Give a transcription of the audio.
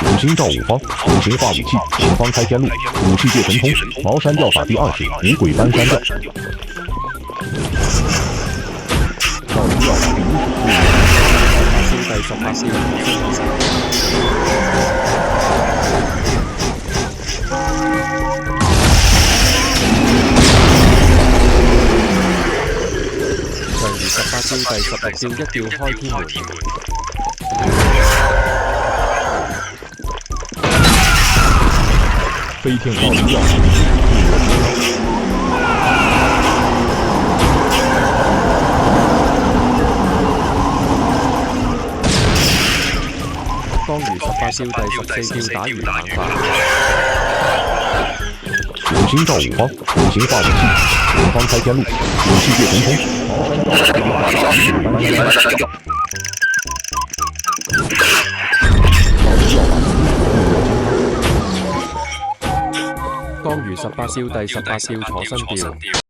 五星照五方，五行化武器，前方开天路，武器界神通，茅山教法第20，五鬼搬山教。少林教法第18招第16招，一叫開天門。飛天少林教。江湖18招第14招打魚猛法。五星照五方，五行化武器，前方開天路，武器界神通，茅山教法第20。江湖18招第18招坐身吊。